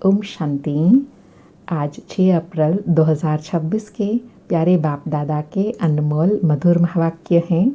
ओम शांति। आज 6 अप्रैल 2026 के प्यारे बाप दादा के अनमोल मधुर महावाक्य हैं।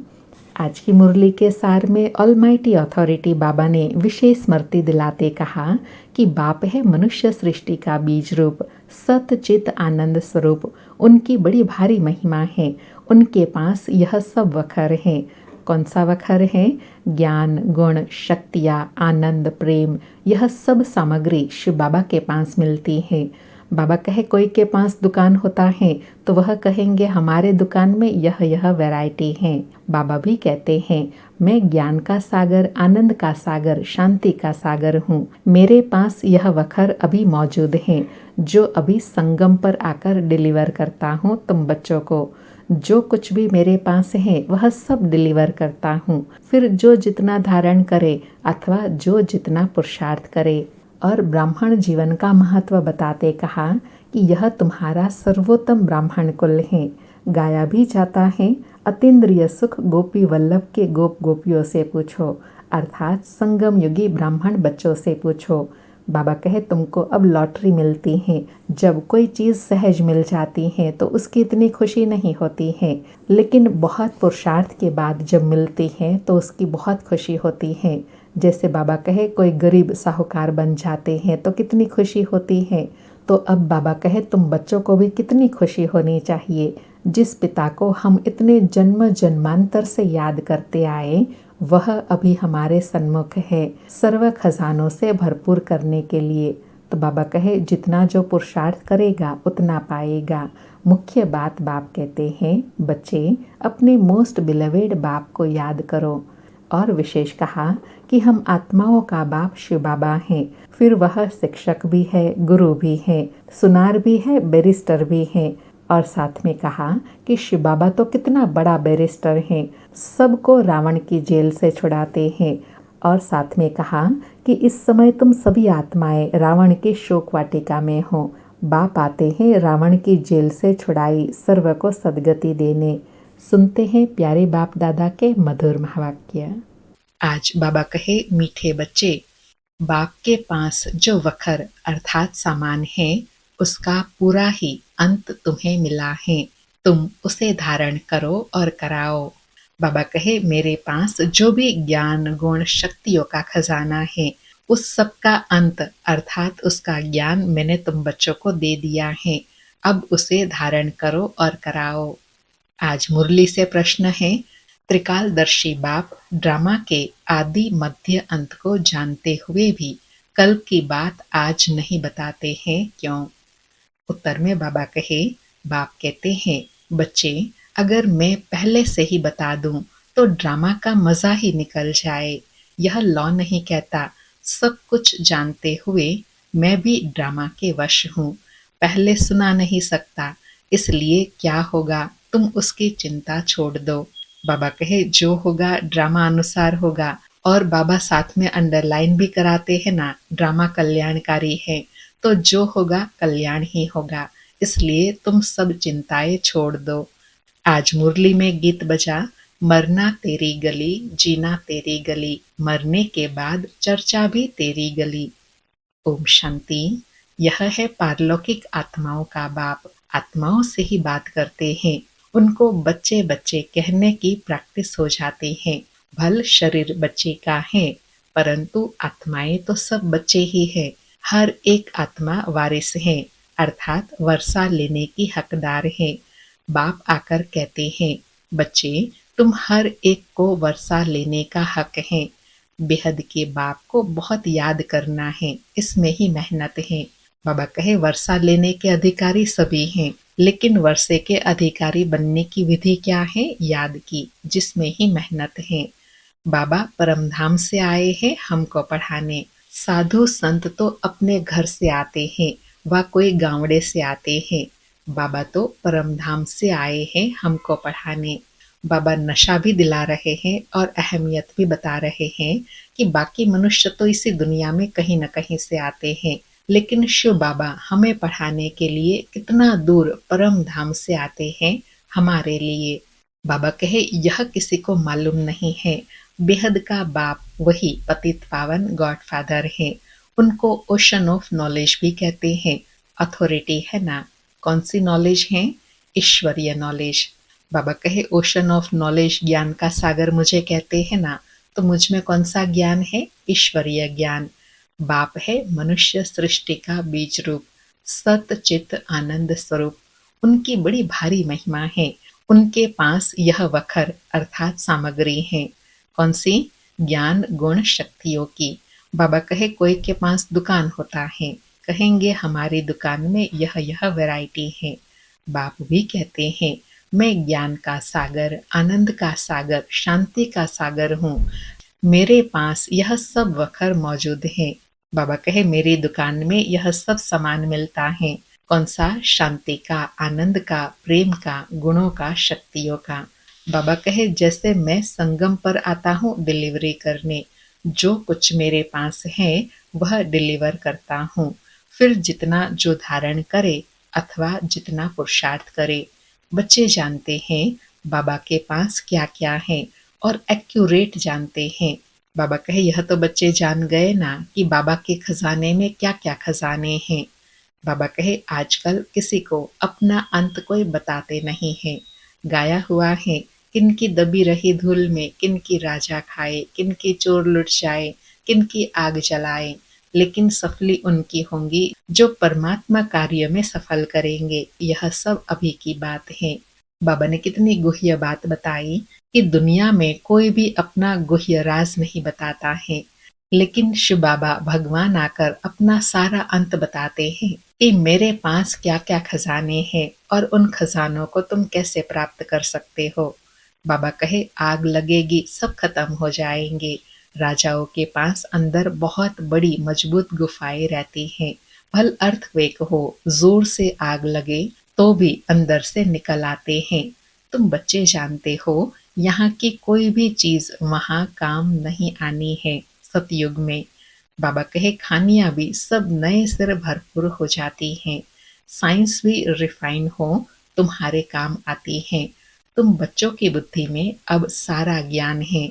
आज की मुरली के सार में ऑलमाइटी अथॉरिटी बाबा ने विशेष स्मृति दिलाते कहा कि बाप है मनुष्य सृष्टि का बीज रूप, सत चित आनंद स्वरूप। उनकी बड़ी भारी महिमा है। उनके पास यह सब वखर हैं। कौन सा वखर है? ज्ञान, गुण, शक्तियाँ, आनंद, प्रेम, यह सब सामग्री शिव बाबा के पास मिलती है। बाबा कहे कोई के पास दुकान होता है तो वह कहेंगे हमारे दुकान में यह वैरायटी है। बाबा भी कहते हैं मैं ज्ञान का सागर, आनंद का सागर, शांति का सागर हूँ। मेरे पास यह वखर अभी मौजूद है जो अभी संगम पर आकर डिलीवर करता हूँ तुम बच्चों को। जो कुछ भी मेरे पास है वह सब डिलीवर करता हूँ। फिर जो जितना धारण करे अथवा जो जितना पुरुषार्थ करे। और ब्राह्मण जीवन का महत्व बताते कहा कि यह तुम्हारा सर्वोत्तम ब्राह्मण कुल है। गाया भी जाता है अतीन्द्रिय सुख गोपी वल्लभ के गोप गोपियों से पूछो, अर्थात संगम युगी ब्राह्मण बच्चों से पूछो। बाबा कहे तुमको अब लॉटरी मिलती है। जब कोई चीज़ सहज मिल जाती है तो उसकी इतनी खुशी नहीं होती है, लेकिन बहुत पुरुषार्थ के बाद जब मिलती है तो उसकी बहुत खुशी होती है। जैसे बाबा कहे कोई गरीब साहूकार बन जाते हैं तो कितनी खुशी होती है। तो अब बाबा कहे तुम बच्चों को भी कितनी खुशी होनी चाहिए। जिस पिता को हम इतने जन्म जन्मांतर से याद करते आए वह अभी हमारे सन्मुख है सर्व खजानों से भरपूर करने के लिए। तो बाबा कहे जितना जो पुरुषार्थ करेगा उतना पाएगा। मुख्य बात बाप कहते हैं बच्चे अपने मोस्ट बिलवेड बाप को याद करो। और विशेष कहा कि हम आत्माओं का बाप शिव बाबा हैं। फिर वह शिक्षक भी है, गुरु भी है, सुनार भी है, बैरिस्टर भी है। और साथ में कहा कि शिव बाबा तो कितना बड़ा बैरिस्टर हैं, सबको रावण की जेल से छुड़ाते हैं। और साथ में कहा कि इस समय तुम सभी आत्माएं रावण के शोक वाटिका में हो। बाप आते हैं रावण की जेल से छुड़ाई सर्व को सदगति देने। सुनते हैं प्यारे बाप दादा के मधुर महावाक्य। आज बाबा कहे मीठे बच्चे, बाप के पास जो वखर अर्थात सामान है उसका पूरा ही अंत तुम्हें मिला है। तुम उसे धारण करो और कराओ। बाबा कहे मेरे पास जो भी ज्ञान, गुण, शक्तियों का खजाना है उस सब का अंत अर्थात उसका ज्ञान मैंने तुम बच्चों को दे दिया है। अब उसे धारण करो और कराओ। आज मुरली से प्रश्न है, त्रिकालदर्शी बाप ड्रामा के आदि मध्य अंत को जानते हुए भी कल की बात आज नहीं बताते हैं क्यों? उत्तर में बाबा कहे बाप कहते हैं बच्चे अगर मैं पहले से ही बता दूं तो ड्रामा का मजा ही निकल जाए। यह लॉ नहीं कहता। सब कुछ जानते हुए मैं भी ड्रामा के वश हूँ। पहले सुना नहीं सकता, इसलिए क्या होगा तुम उसकी चिंता छोड़ दो। बाबा कहे जो होगा ड्रामा अनुसार होगा। और बाबा साथ में अंडरलाइन भी कराते हैं ना, ड्रामा कल्याणकारी है तो जो होगा कल्याण ही होगा। इसलिए तुम सब चिंताएं छोड़ दो। आज मुरली में गीत बजा, मरना तेरी गली, जीना तेरी गली, मरने के बाद चर्चा भी तेरी गली। ओम शांति। यह है पारलौकिक आत्माओं का बाप। आत्माओं से ही बात करते हैं। उनको बच्चे बच्चे कहने की प्रैक्टिस हो जाती है। भल शरीर बच्चे का है परंतु आत्माएं तो सब बच्चे ही है। हर एक आत्मा वारिस है अर्थात वर्षा लेने की हकदार है। बाप आकर कहते हैं बच्चे तुम हर एक को वर्षा लेने का हक है। बेहद के बाप को बहुत याद करना है, इसमें ही मेहनत है। बाबा कहे वर्षा लेने के अधिकारी सभी हैं, लेकिन वर्षे के अधिकारी बनने की विधि क्या है? याद की, जिसमें ही मेहनत है। बाबा परमधाम से आए हैं हमको पढ़ाने। साधु संत तो अपने घर से आते हैं व कोई गांवड़े से आते हैं। बाबा तो परमधाम से आए हैं हमको पढ़ाने। बाबा नशा भी दिला रहे हैं और अहमियत भी बता रहे हैं कि बाकी मनुष्य तो इसी दुनिया में कहीं न कहीं से आते हैं, लेकिन शिव बाबा हमें पढ़ाने के लिए कितना दूर परम धाम से आते हैं हमारे लिए। बाबा कहे यह किसी को मालूम नहीं है। बेहद का बाप वही पतित पावन गॉडफादर है। उनको ओशन ऑफ नॉलेज भी कहते हैं। अथॉरिटी है ना, कौन सी नॉलेज है? ईश्वरीय नॉलेज। बाबा कहे ओशन ऑफ नॉलेज, ज्ञान का सागर मुझे कहते हैं ना, तो मुझ में कौन सा ज्ञान है? ईश्वरीय ज्ञान। बाप है मनुष्य सृष्टि का बीज रूप, सत चित आनंद स्वरूप। उनकी बड़ी भारी महिमा है। उनके पास यह वखर अर्थात सामग्री है। कौन सी? ज्ञान गुण शक्तियों की। बाबा कहे कोई के पास दुकान होता है, कहेंगे हमारी दुकान में यह वैरायटी है। बाप भी कहते हैं मैं ज्ञान का सागर, आनंद का सागर, शांति का सागर हूँ। मेरे पास यह सब वखर मौजूद है। बाबा कहे मेरी दुकान में यह सब सामान मिलता है। कौन सा? शांति का, आनंद का, प्रेम का, गुणों का, शक्तियों का। बाबा कहे जैसे मैं संगम पर आता हूँ डिलीवरी करने, जो कुछ मेरे पास है वह डिलीवर करता हूँ। फिर जितना जो धारण करे अथवा जितना पुरुषार्थ करे। बच्चे जानते हैं बाबा के पास क्या क्या है और एक्यूरेट जानते हैं। बाबा कहे यह तो बच्चे जान गए ना कि बाबा के खजाने में क्या क्या खजाने हैं। बाबा कहे आजकल किसी को अपना अंत कोई बताते नहीं है। गाया हुआ है किनकी दबी रही धूल में किनकी राजा खाए, किनकी चोर लुट जाए, किनकी आग जलाए, लेकिन सफली उनकी होंगी जो परमात्मा कार्य में सफल करेंगे। यह सब अभी की बात है। बाबा ने कितनी गुह्य बात बताई कि दुनिया में कोई भी अपना गुह्य राज नहीं बताता है, लेकिन शिव बाबा भगवान आकर अपना सारा अंत बताते हैं कि मेरे पास क्या क्या खजाने हैं और उन खजानों को तुम कैसे प्राप्त कर सकते हो। बाबा कहे आग लगेगी सब खत्म हो जाएंगे। राजाओं के पास अंदर बहुत बड़ी मजबूत गुफाएं रहती हैं। भल अर्थक्वेक हो, जोर से आग लगे तो भी अंदर से निकल आते हैं। तुम बच्चे जानते हो यहाँ की कोई भी चीज वहां काम नहीं आनी है। सतयुग में बाबा कहे खानियां भी सब नए सिर भरपूर हो जाती हैं। साइंस भी रिफाइन हो तुम्हारे काम आती है। तुम बच्चों की बुद्धि में अब सारा ज्ञान है।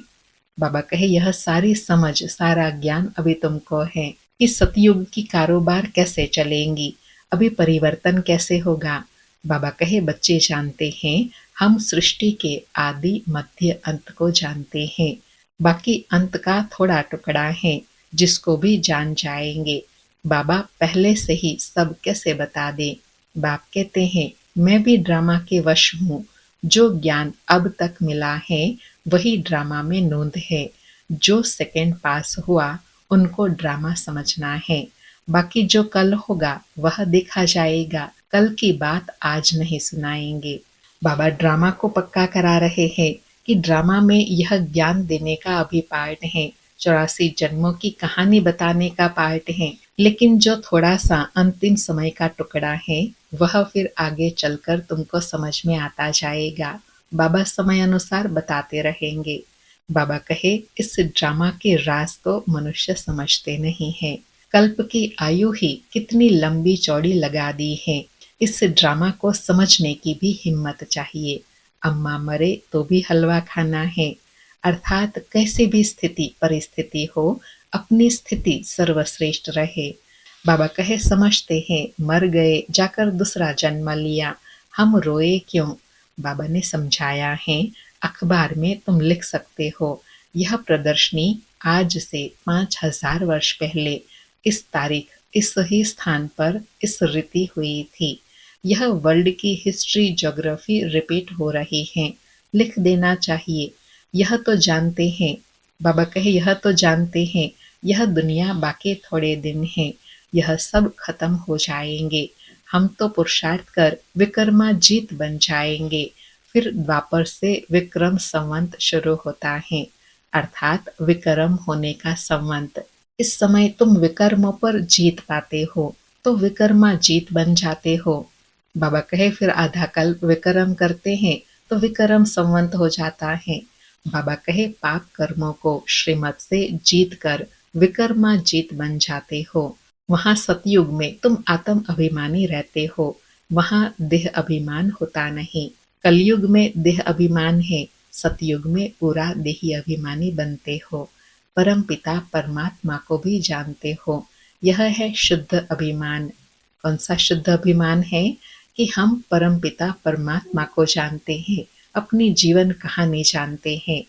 बाबा कहे यह सारी समझ, सारा ज्ञान अभी तुमको है कि सतयुग की कारोबार कैसे चलेंगी, अभी परिवर्तन कैसे होगा। बाबा कहे बच्चे जानते हैं हम सृष्टि के आदि मध्य अंत को जानते हैं। बाकी अंत का थोड़ा टुकड़ा है जिसको भी जान जाएंगे। बाबा पहले से ही सब कैसे बता दे। बाप कहते हैं मैं भी ड्रामा के वश हूँ। जो ज्ञान अब तक मिला है वही ड्रामा में नोंद है। जो सेकंड पास हुआ उनको ड्रामा समझना है। बाकी जो कल होगा वह देखा जाएगा। कल की बात आज नहीं सुनाएंगे। बाबा ड्रामा को पक्का करा रहे हैं कि ड्रामा में यह ज्ञान देने का अभी पार्ट है, 84 जन्मों की कहानी बताने का पार्ट है, लेकिन जो थोड़ा सा अंतिम समय का टुकड़ा है वह फिर आगे चलकर तुमको समझ में आता जाएगा। बाबा समय अनुसार बताते रहेंगे। बाबा कहे इस ड्रामा के राज तो मनुष्य समझते नहीं है। कल्प की आयु ही कितनी लंबी चौड़ी लगा दी है। इस ड्रामा को समझने की भी हिम्मत चाहिए। अम्मा मरे तो भी हलवा खाना है, अर्थात कैसी भी स्थिति परिस्थिति हो अपनी स्थिति सर्वश्रेष्ठ रहे। बाबा कहे समझते हैं मर गए जाकर दूसरा जन्म लिया, हम रोए क्यों। बाबा ने समझाया है अखबार में तुम लिख सकते हो यह प्रदर्शनी आज से 5000 वर्ष पहले इस तारीख इस ही स्थान पर इस रीति हुई थी। यह वर्ल्ड की हिस्ट्री ज्योग्राफी रिपीट हो रही है, लिख देना चाहिए। यह तो जानते हैं। बाबा कहे यह तो जानते हैं यह दुनिया बाकी थोड़े दिन है, यह सब खत्म हो जाएंगे। हम तो पुरुषार्थ कर विक्रमाजीत बन जाएंगे। फिर द्वापर से विक्रम संवत शुरू होता है, अर्थात विक्रम होने का संवत। इस समय तुम विकर्मों पर जीत पाते हो तो विक्रमाजीत बन जाते हो। बाबा कहे फिर आधा कल्प विक्रम करते हैं तो विक्रम संवत हो जाता है। बाबा कहे पाप कर्मों को श्रीमत से जीत कर विक्रमाजीत बन जाते हो। वहां सतयुग में तुम आत्म अभिमानी रहते हो, वहां देह अभिमान होता नहीं। कलयुग में देह अभिमान है, सतयुग में पूरा देही अभिमानी बनते हो। परम पिता परमात्मा को भी जानते हो। यह है शुद्ध अभिमान। कौन सा शुद्ध अभिमान है? कि हम परमपिता परमात्मा को जानते हैं, अपनी जीवन कहानी जानते हैं।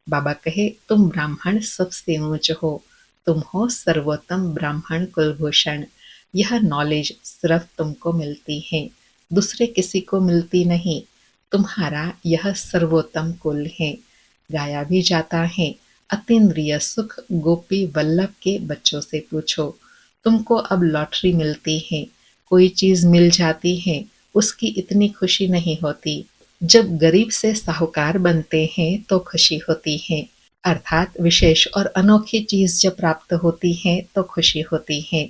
बाबा कहे, तुम ब्राह्मण सबसे ऊंच हो, तुम हो सर्वोत्तम ब्राह्मण कुलभूषण। यह नॉलेज सिर्फ तुमको मिलती है, दूसरे किसी को मिलती नहीं। तुम्हारा यह सर्वोत्तम कुल है। गाया भी जाता है, अतीन्द्रिय सुख गोपी वल्लभ के बच्चों से पूछो। तुमको अब लॉटरी मिलती है, कोई चीज मिल जाती है, उसकी इतनी खुशी नहीं होती। जब गरीब से साहूकार बनते हैं तो खुशी होती है, अर्थात विशेष और अनोखी चीज जब प्राप्त होती है तो खुशी होती है।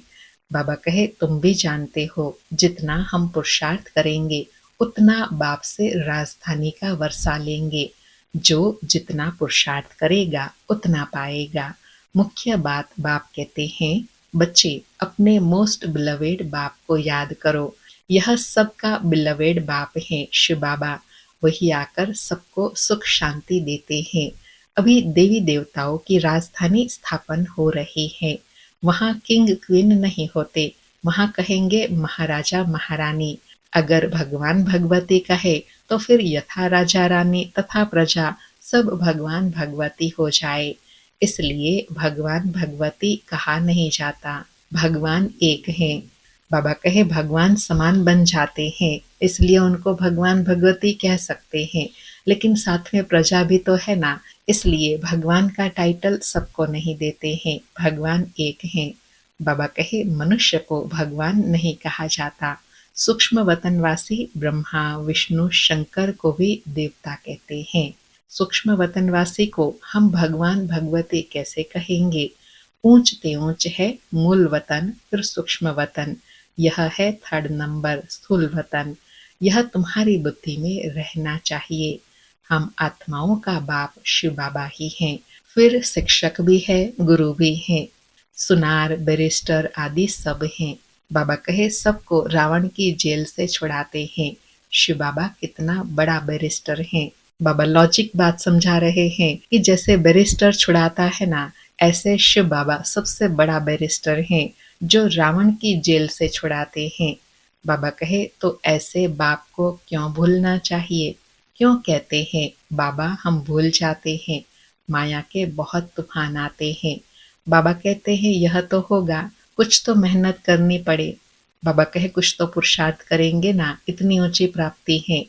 बाबा कहे, तुम भी जानते हो, जितना हम पुरुषार्थ करेंगे उतना बाप से राजधानी का वर्षा लेंगे। जो जितना पुरुषार्थ करेगा उतना पाएगा। मुख्य बात बाप कहते हैं, बच्चे अपने मोस्ट बिलवेड बाप को याद करो। यह सबका बिलवेड बाप है, शिव बाबा। वही आकर सबको सुख शांति देते हैं। अभी देवी देवताओं की राजधानी स्थापन हो रही है। वहाँ किंग क्वीन नहीं होते, वहाँ कहेंगे महाराजा महारानी। अगर भगवान भगवती कहे तो फिर यथा राजा रानी तथा प्रजा सब भगवान भगवती हो जाए। इसलिए भगवान भगवती कहा नहीं जाता, भगवान एक है। बाबा कहे, भगवान समान बन जाते हैं, इसलिए उनको भगवान भगवती कह सकते हैं, लेकिन साथ में प्रजा भी तो है ना, इसलिए भगवान का टाइटल सबको नहीं देते हैं, भगवान एक हैं। बाबा कहे, मनुष्य को भगवान नहीं कहा जाता। सूक्ष्म वतनवासी ब्रह्मा विष्णु शंकर को भी देवता कहते हैं। सूक्ष्म वतनवासी को हम भगवान भगवती कैसे कहेंगे? ऊंच ते ऊंच है मूल वतन, फिर सूक्ष्म वतन, यह है थर्ड नंबर स्थूल वतन। यह तुम्हारी बुद्धि में रहना चाहिए। हम आत्माओं का बाप शिव बाबा ही हैं, फिर शिक्षक भी है, गुरु भी हैं, सुनार बैरिस्टर आदि सब हैं। बाबा कहे, सबको रावण की जेल से छुड़ाते हैं। शिव बाबा कितना बड़ा बैरिस्टर हैं। बाबा लॉजिक बात समझा रहे हैं कि जैसे बैरिस्टर छुड़ाता है ना, ऐसे शिव बाबा सबसे बड़ा बैरिस्टर हैं जो रावण की जेल से छुड़ाते हैं। बाबा कहे, तो ऐसे बाप को क्यों भूलना चाहिए? क्यों कहते हैं बाबा हम भूल जाते हैं? माया के बहुत तूफान आते हैं। बाबा कहते हैं यह तो होगा, कुछ तो मेहनत करनी पड़े। बाबा कहे, कुछ तो पुरुषार्थ करेंगे ना, इतनी ऊंची प्राप्ति है।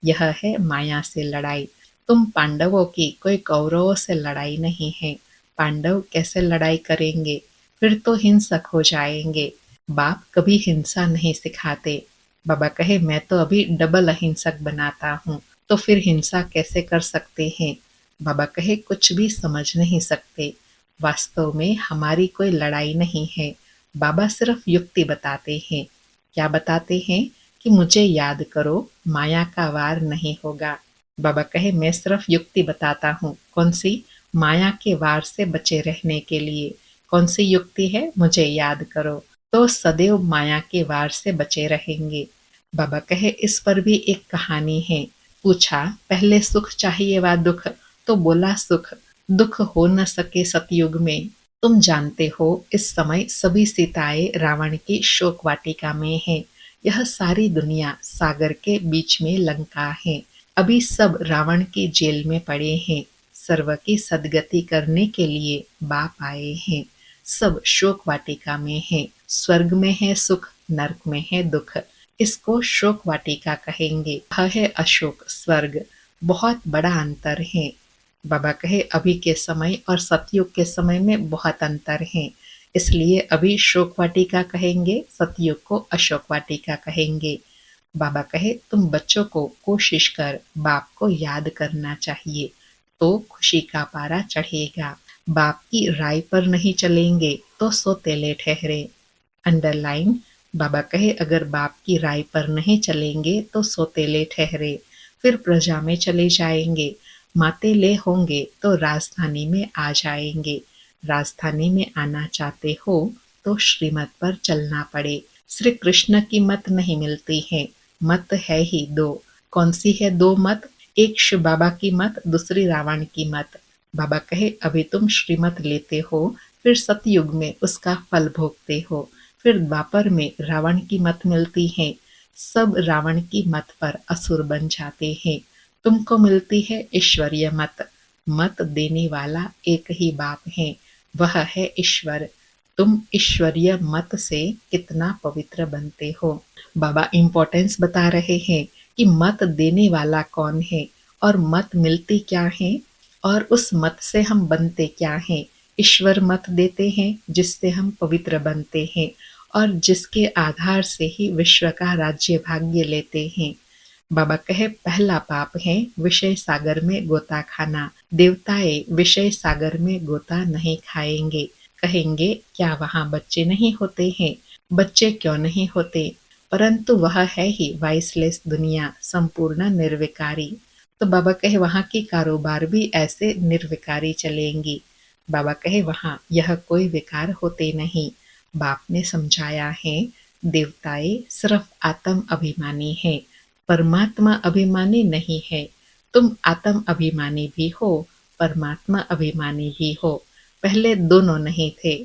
यह है माया से लड़ाई। तुम पांडवों की कोई कौरवों से लड़ाई नहीं है। पांडव कैसे लड़ाई करेंगे? फिर तो हिंसक हो जाएंगे। बाप कभी हिंसा नहीं सिखाते। बाबा कहे, मैं तो अभी डबल अहिंसक बनाता हूँ, तो फिर हिंसा कैसे कर सकते हैं? बाबा कहे, कुछ भी समझ नहीं सकते। वास्तव में हमारी कोई लड़ाई नहीं है। बाबा सिर्फ युक्ति बताते हैं। क्या बताते हैं? कि मुझे याद करो, माया का वार नहीं होगा। बाबा कहे, मैं सिर्फ युक्ति बताता हूँ। कौन सी? माया के वार से बचे रहने के लिए। कौन सी युक्ति है? मुझे याद करो, तो सदैव माया के वार से बचे रहेंगे। बाबा कहे, इस पर भी एक कहानी है। पूछा, पहले सुख चाहिए वा दुख? तो बोला सुख। दुख हो न सके सतयुग में। तुम जानते हो इस समय सभी सीताएं रावण की शोक वाटिका में हैं। यह सारी दुनिया सागर के बीच में लंका है। अभी सब रावण की जेल में पड़े हैं। सर्व की सदगति करने के लिए बाप आए हैं। सब शोक वाटिका में है। स्वर्ग में है सुख, नरक में है दुख। इसको शोक वाटिका कहेंगे। यह है अशोक स्वर्ग। बहुत बड़ा अंतर है। बाबा कहे, अभी के समय और सतयुग के समय में बहुत अंतर है, इसलिए अभी शोक वाटिका कहेंगे, सतयुग को अशोक वाटिका कहेंगे। बाबा कहे, तुम बच्चों को कोशिश कर बाप को याद करना चाहिए, तो खुशी का पारा चढ़ेगा। बाप की राय पर नहीं चलेंगे तो सोतेले ठहरे। अंडरलाइन। बाबा कहे, अगर बाप की राय पर नहीं चलेंगे तो सोतेले ठहरे, फिर प्रजा में चले जाएंगे। मातेले होंगे तो राजधानी में आ जाएंगे। राजधानी में आना चाहते हो तो श्रीमत पर चलना पड़े। श्री कृष्ण की मत नहीं मिलती है, मत है ही दो। कौन सी है दो मत? एक शिव बाबा की मत, दूसरी रावण की मत। बाबा कहे, अभी तुम श्रीमत लेते हो, फिर सतयुग में उसका फल भोगते हो। फिर द्वापर में रावण की मत मिलती है, सब रावण की मत पर असुर बन जाते हैं। तुमको मिलती है ईश्वरीय मत, मत देने वाला एक ही बाप है, वह है ईश्वर। तुम ईश्वरीय मत से कितना पवित्र बनते हो। बाबा इम्पोर्टेंस बता रहे हैं कि मत देने वाला कौन है और मत मिलती क्या है और उस मत से हम बनते क्या हैं। ईश्वर मत देते हैं जिससे हम पवित्र बनते हैं और जिसके आधार से ही विश्व का राज्य भाग्य लेते हैं। बाबा कहे पहला पाप है विषय सागर में गोता खाना। देवताए विषय सागर में गोता नहीं खाएंगे। कहेंगे क्या वहां बच्चे नहीं होते हैं? बच्चे क्यों नहीं होते? परंतु वह है ही वाइसलेस दुनिया, संपूर्ण निर्विकारी। तो बाबा कहे वहां की कारोबार भी ऐसे निर्विकारी चलेंगी। बाबा कहे वहां यह कोई विकार होते नहीं। बाप ने समझाया है देवताएं सिर्फ आत्म अभिमानी है, परमात्मा अभिमानी नहीं है। तुम आत्म अभिमानी भी हो, परमात्मा अभिमानी भी हो। पहले दोनों नहीं थे।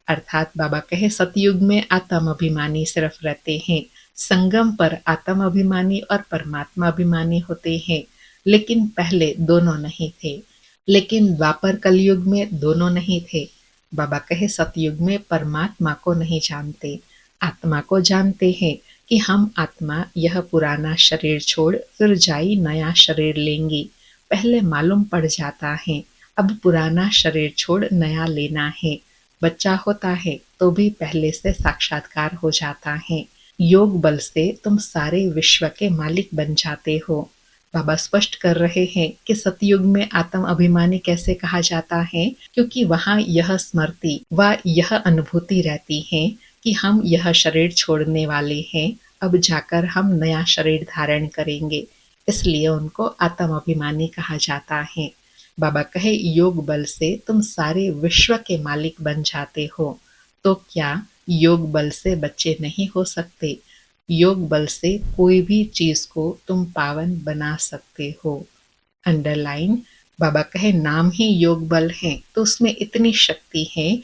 अर्थात बाबा कहे सतयुग में आत्म अभिमानी सिर्फ रहते हैं, संगम पर आत्म अभिमानी और परमात्मा अभिमानी होते हैं, लेकिन पहले दोनों नहीं थे। लेकिन द्वापर कलयुग में दोनों नहीं थे। बाबा कहे सतयुग में परमात्मा को नहीं जानते, आत्मा को जानते हैं कि हम आत्मा यह पुराना शरीर छोड़ फिर जाई नया शरीर लेंगी। पहले मालूम पड़ जाता है अब पुराना शरीर छोड़ नया लेना है। बच्चा होता है तो भी पहले से साक्षात्कार हो जाता है। योग बल से तुम सारे विश्व के मालिक बन जाते हो। बाबा स्पष्ट कर रहे हैं कि सतयुग में आत्म अभिमानी कैसे कहा जाता है, क्योंकि वहां यह स्मृति व यह अनुभूति रहती है कि हम यह शरीर छोड़ने वाले हैं, अब जाकर हम नया शरीर धारण करेंगे, इसलिए उनको आत्म अभिमानी कहा जाता है। बाबा कहे योग बल से तुम सारे विश्व के मालिक बन जाते हो। तो क्या योग बल से बच्चे नहीं हो सकते? योग बल से कोई भी चीज को तुम पावन बना सकते हो। अंडरलाइन। बाबा कहे नाम ही योग बल है तो उसमें इतनी शक्ति है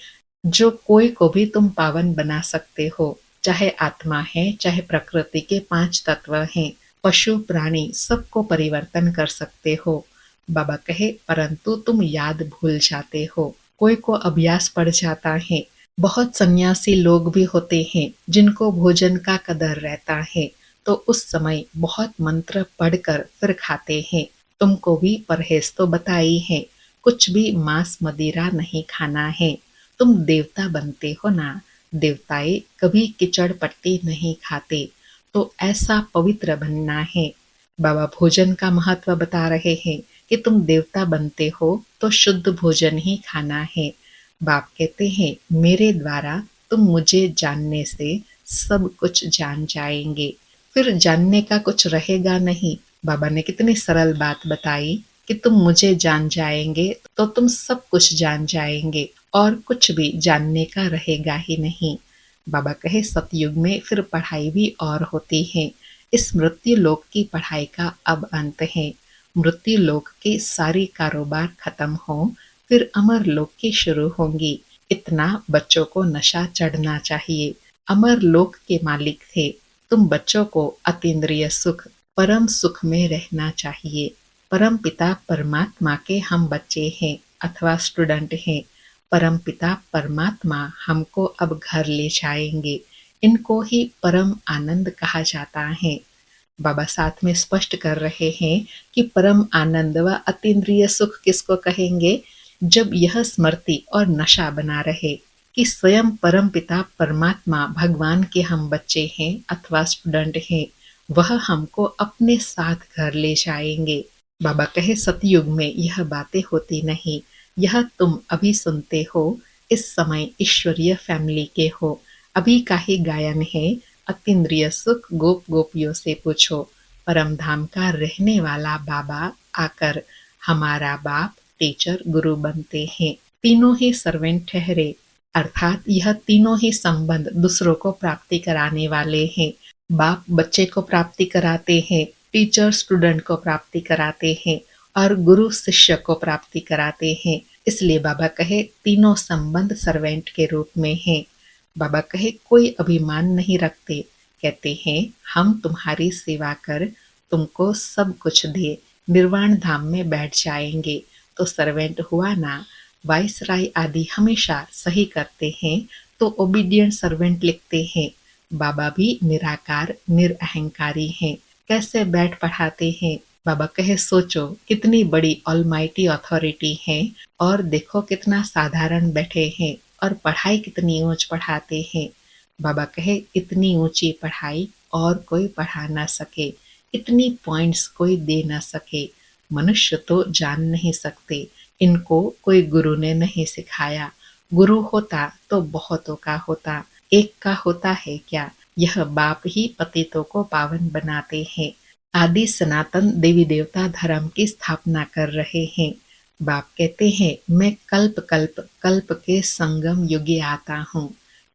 जो कोई को भी तुम पावन बना सकते हो। चाहे आत्मा है, चाहे प्रकृति के 5 तत्व हैं, पशु प्राणी सबको परिवर्तन कर सकते हो। बाबा कहे परंतु तुम याद भूल जाते हो, कोई को अभ्यास पड़ जाता है। बहुत सन्यासी लोग भी होते हैं जिनको भोजन का कदर रहता है, तो उस समय बहुत मंत्र पढ़कर फिर खाते हैं। तुमको भी परहेज तो बताई है, कुछ भी मांस मदिरा नहीं खाना है। तुम देवता बनते हो ना, देवताएं कभी कीचड़ पट्टी नहीं खाते, तो ऐसा पवित्र बनना है। बाबा भोजन का महत्व बता रहे हैं कि तुम देवता बनते हो तो शुद्ध भोजन ही खाना है। बाप कहते हैं मेरे द्वारा तुम मुझे जानने से सब कुछ जान जाएंगे, फिर जानने का कुछ रहेगा नहीं। बाबा ने कितनी सरल बात बताई कि तुम मुझे जान जाएंगे तो तुम सब कुछ जान जाएंगे और कुछ भी जानने का रहेगा ही नहीं। बाबा कहे सतयुग में फिर पढ़ाई भी और होती है। इस मृत्यु लोक की पढ़ाई का अब अंत है। मृत्यु लोक के सारी कारोबार खत्म हो, फिर अमर लोक की शुरू होंगी। इतना बच्चों को नशा चढ़ना चाहिए। अमर लोक के मालिक थे, तुम बच्चों को अतीन्द्रिय सुख, परम सुख में रहना चाहिए। परम पिता परमात्मा के हम बच्चे हैं अथवा स्टूडेंट हैं। परम पिता परमात्मा हमको अब घर ले जाएंगे। इनको ही परम आनंद कहा जाता है। बाबा साथ में स्पष्ट कर रहे हैं कि परम आनंद व अतीन्द्रिय सुख किसको कहेंगे? जब यह स्मृति और नशा बना रहे कि स्वयं परम पिता परमात्मा भगवान के हम बच्चे हैं अथवा स्टूडेंट हैं, वह हमको अपने साथ घर ले जाएंगे। बाबा कहे सतयुग में यह बातें होती नहीं, यह तुम अभी सुनते हो। इस समय ईश्वरीय फैमिली के हो। अभी का ही गायन है, अतीन्द्रिय सुख गोप गोपियों से पूछो। परम धाम का रहने वाला बाबा आकर हमारा बाप टीचर गुरु बनते हैं। तीनों ही सर्वेंट ठहरे, अर्थात यह तीनों ही संबंध दूसरों को प्राप्ति कराने वाले हैं। बाप बच्चे को प्राप्ति कराते हैं, टीचर स्टूडेंट को प्राप्ति कराते हैं और गुरु शिष्य को प्राप्ति कराते हैं। इसलिए बाबा कहे तीनों संबंध सर्वेंट के रूप में हैं। बाबा कहे कोई अभिमान नहीं रखते, कहते हैं हम तुम्हारी सेवा कर तुमको सब कुछ दे निर्वाण धाम में बैठ जाएंगे तो सर्वेंट हुआ ना। वाइसराय आदि हमेशा सही करते हैं तो ओबीडियंट सर्वेंट लिखते हैं। बाबा भी निराकार निरअहंकारी हैं, कैसे बैठ पढ़ाते हैं। बाबा कहे सोचो कितनी बड़ी ऑलमाइटी अथॉरिटी है और देखो कितना साधारण बैठे हैं और पढ़ाई कितनी ऊंच पढ़ाते हैं। बाबा कहे इतनी ऊंची पढ़ाई और कोई पढ़ा ना सके, इतनी पॉइंट्स कोई दे ना सके। मनुष्य तो जान नहीं सकते, इनको कोई गुरु ने नहीं सिखाया। गुरु होता तो बहुतों का होता, एक का होता है क्या। यह बाप ही पतितों को पावन बनाते हैं, आदि सनातन देवी देवता धर्म की स्थापना कर रहे हैं। बाप कहते हैं मैं कल्प कल्प कल्प के संगम युगे आता हूँ।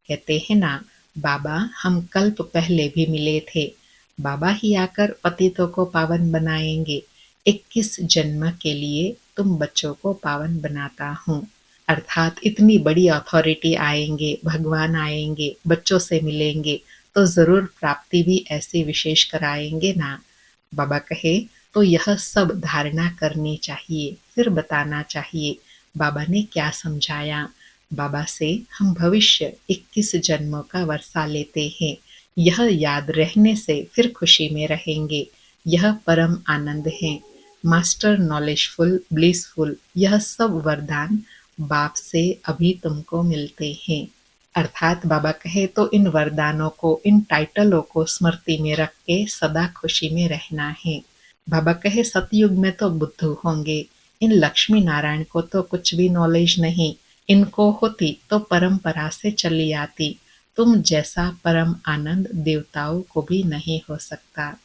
कहते हैं ना बाबा हम कल्प पहले भी मिले थे, बाबा ही आकर पतितों को पावन बनाएंगे। 21 जन्म के लिए तुम बच्चों को पावन बनाता हूँ। अर्थात इतनी बड़ी अथॉरिटी आएंगे, भगवान आएंगे, बच्चों से मिलेंगे तो जरूर प्राप्ति भी ऐसी विशेष कराएंगे ना। बाबा कहे तो यह सब धारणा करनी चाहिए, फिर बताना चाहिए बाबा ने क्या समझाया। बाबा से हम भविष्य 21 जन्मों का वर्षा लेते हैं, यह याद रहने से फिर खुशी में रहेंगे। यह परम आनंद है, मास्टर नॉलेजफुल ब्लिसफुल, यह सब वरदान बाप से अभी तुमको मिलते हैं। अर्थात बाबा कहे तो इन वरदानों को, इन टाइटलों को स्मृति में रख के सदा खुशी में रहना है। बाबा कहे सतयुग में तो बुद्धू होंगे, इन लक्ष्मी नारायण को तो कुछ भी नॉलेज नहीं, इनको होती तो परंपरा से चली आती। तुम जैसा परम आनंद देवताओं को भी नहीं हो सकता।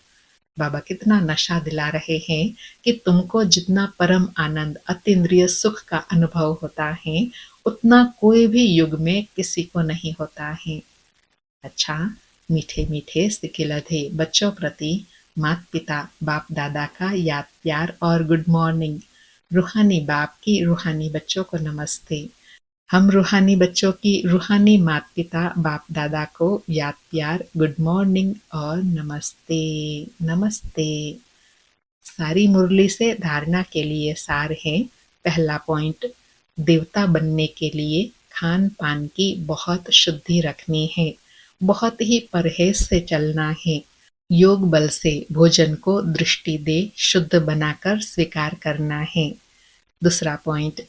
बाबा कितना नशा दिला रहे हैं कि तुमको जितना परम आनंद अतीन्द्रिय सुख का अनुभव होता है उतना कोई भी युग में किसी को नहीं होता है। अच्छा, मीठे मीठे सिकिलधे बच्चों प्रति माता पिता बाप दादा का याद प्यार और गुड मॉर्निंग। रूहानी बाप की रूहानी बच्चों को नमस्ते। हम रूहानी बच्चों की रूहानी माता पिता बाप दादा को याद प्यार गुड मॉर्निंग और नमस्ते नमस्ते। सारी मुरली से धारणा के लिए सार है। पहला पॉइंट, देवता बनने के लिए खान पान की बहुत शुद्धि रखनी है, बहुत ही परहेज से चलना है। योग बल से भोजन को दृष्टि दे शुद्ध बनाकर स्वीकार करना है। दूसरा पॉइंट,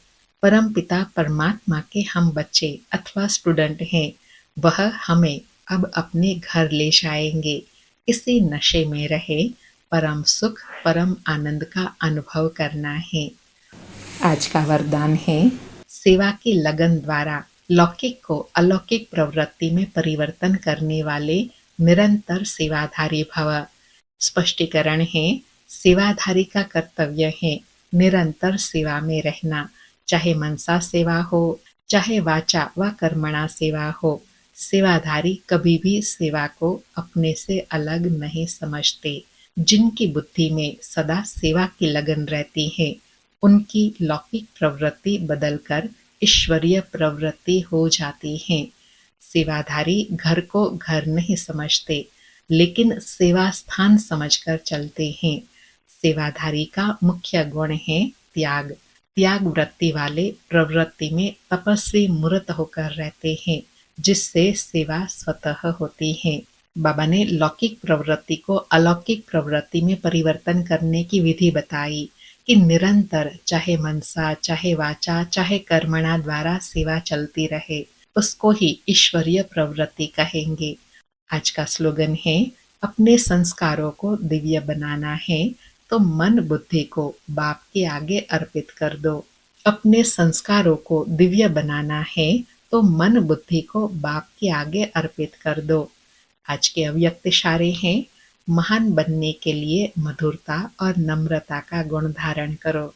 परम पिता परमात्मा के हम बच्चे अथवा स्टूडेंट हैं, वह हमें अब अपने घर ले जाएंगे। इसी नशे में रहे परम सुख परम आनंद का अनुभव करना है। आज का वरदान है सेवा की लगन द्वारा लौकिक को अलौकिक प्रवृत्ति में परिवर्तन करने वाले निरंतर सेवाधारी भव। स्पष्टीकरण है सेवाधारी का कर्तव्य है निरंतर सेवा में रहना, चाहे मनसा सेवा हो चाहे वाचा व कर्मणा सेवा हो। सेवाधारी कभी भी सेवा को अपने से अलग नहीं समझते। जिनकी बुद्धि में सदा सेवा की लगन रहती है उनकी लौकिक प्रवृत्ति बदलकर ईश्वरीय प्रवृत्ति हो जाती है। सेवाधारी घर को घर नहीं समझते लेकिन सेवा स्थान समझकर चलते हैं। सेवाधारी का मुख्य गुण है त्याग। त्याग वृत्ति वाले प्रवृत्ति में तपस्वी मूर्त होकर रहते हैं, जिससे सेवा स्वतः होती है। बाबा ने लौकिक प्रवृत्ति को अलौकिक प्रवृत्ति में परिवर्तन करने की विधि बताई कि निरंतर चाहे मनसा चाहे वाचा चाहे कर्मणा द्वारा सेवा चलती रहे, उसको ही ईश्वरीय प्रवृत्ति कहेंगे। आज का स्लोगन है अपने संस्कारों को दिव्य बनाना है तो मन बुद्धि को बाप के आगे अर्पित कर दो। अपने संस्कारों को दिव्य बनाना है तो मन बुद्धि को बाप के आगे अर्पित कर दो। आज के अव्यक्त इशारे हैं महान बनने के लिए मधुरता और नम्रता का गुण धारण करो।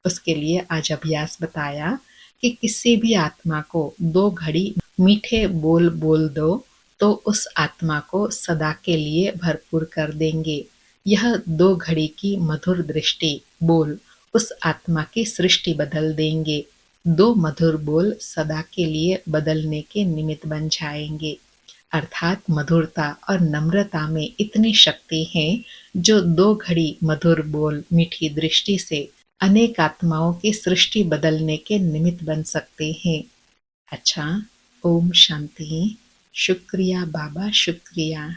उसके लिए आज अभ्यास बताया कि किसी भी आत्मा को 2 घड़ी मीठे बोल बोल दो तो उस आत्मा को सदा के लिए भरपूर कर देंगे। यह 2 घड़ी की मधुर दृष्टि बोल उस आत्मा की सृष्टि बदल देंगे। दो मधुर बोल सदा के लिए बदलने के निमित्त बन जाएंगे। अर्थात मधुरता और नम्रता में इतनी शक्ति है जो दो घड़ी मधुर बोल मीठी दृष्टि से अनेक आत्माओं की सृष्टि बदलने के निमित्त बन सकते हैं। अच्छा, ओम शांति। शुक्रिया बाबा, शुक्रिया।